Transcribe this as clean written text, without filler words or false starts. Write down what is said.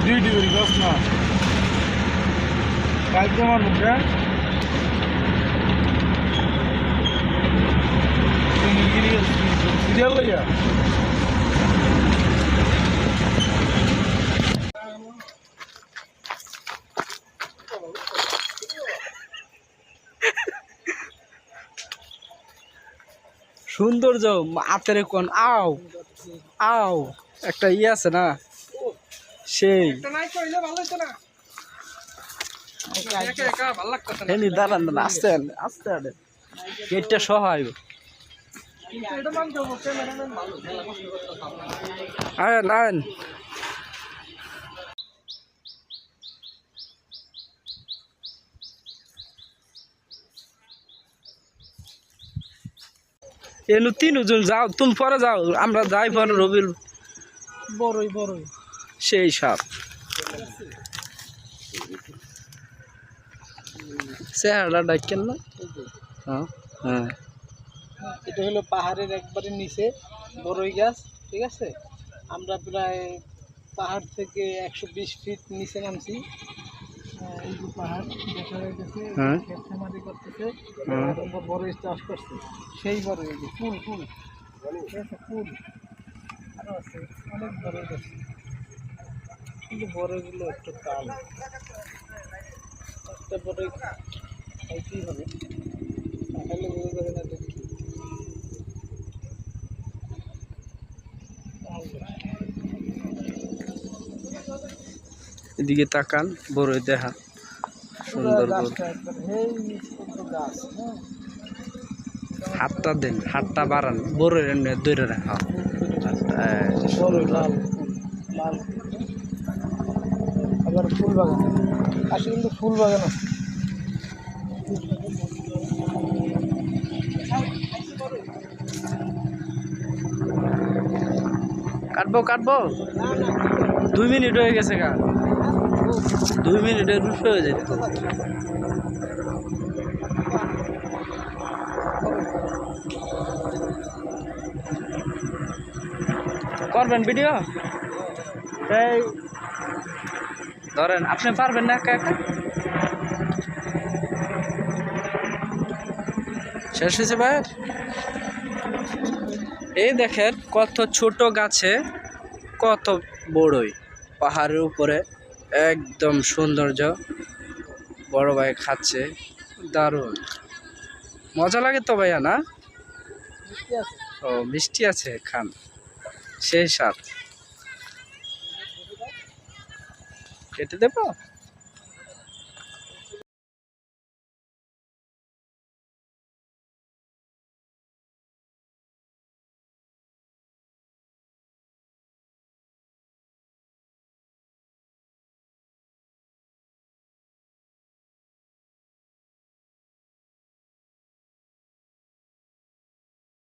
duty করি দশ না কালকে আমার মুখে সিরিয়াল লইয়া সৌন্দর্য আতের কোন আও আও একটা ইয়ে আছে না সেই দাঁড়ান দাঁড়ান আস্তে আস্তে গেটটা সহায় আয়ন আয়ন এনু তিনজন যাও তুমি পরে যাও আমরা যাই পরে রবির বড়ই বড়ই সেই সাপ চেহারাটা ডাকেন না হ্যাঁ হ্যাঁ এটা হলো পাহাড়ের একবারে নিচে বড়ই গাছ ঠিক আছে আমরা প্রায় পাহাড় থেকে 120 ফিট নিচে নামছি এই যে পাহাড় দেখা যাইতেছে খেতখামারি করতেছে বড়ই চাষ করছে সেই বড়ই এই যে ফুল ফুল ঠিক আছে ফুল আরও আছে অনেক বড়ই গাছ কিন্তু বড়ইগুলো একটু কাল একটা বড়ই খাইতেই হবে না খাইলে বোঝা যাবে না দেখি এদিকে তাকান বড়ই দেখা সুন্দর হাতটা দেন হাতটা বাড়ান বড়ই ধরে রাখা লাল লাল আবার ফুল বাগান আসলে কিন্তু ফুল বাগান আছে কাটবো কাটবো 2 মিনিট হয়ে গেছে গা 2 মিনিটের রুশ হয়ে যেত করবেন ভিডিও তাই ধরেন আপনি পারবেন না একা একা শেষ হয়েছে ভাই এই দেখেন কত ছোট গাছে কত বড়ই পাহাড়ের উপরে একদম সৌন্দর্য বড় ভাই খাচ্ছে দারুণ মজা লাগে তো ভাইয়া না ও মিষ্টি আছে খান সেই স্বাদ কেটে দেবো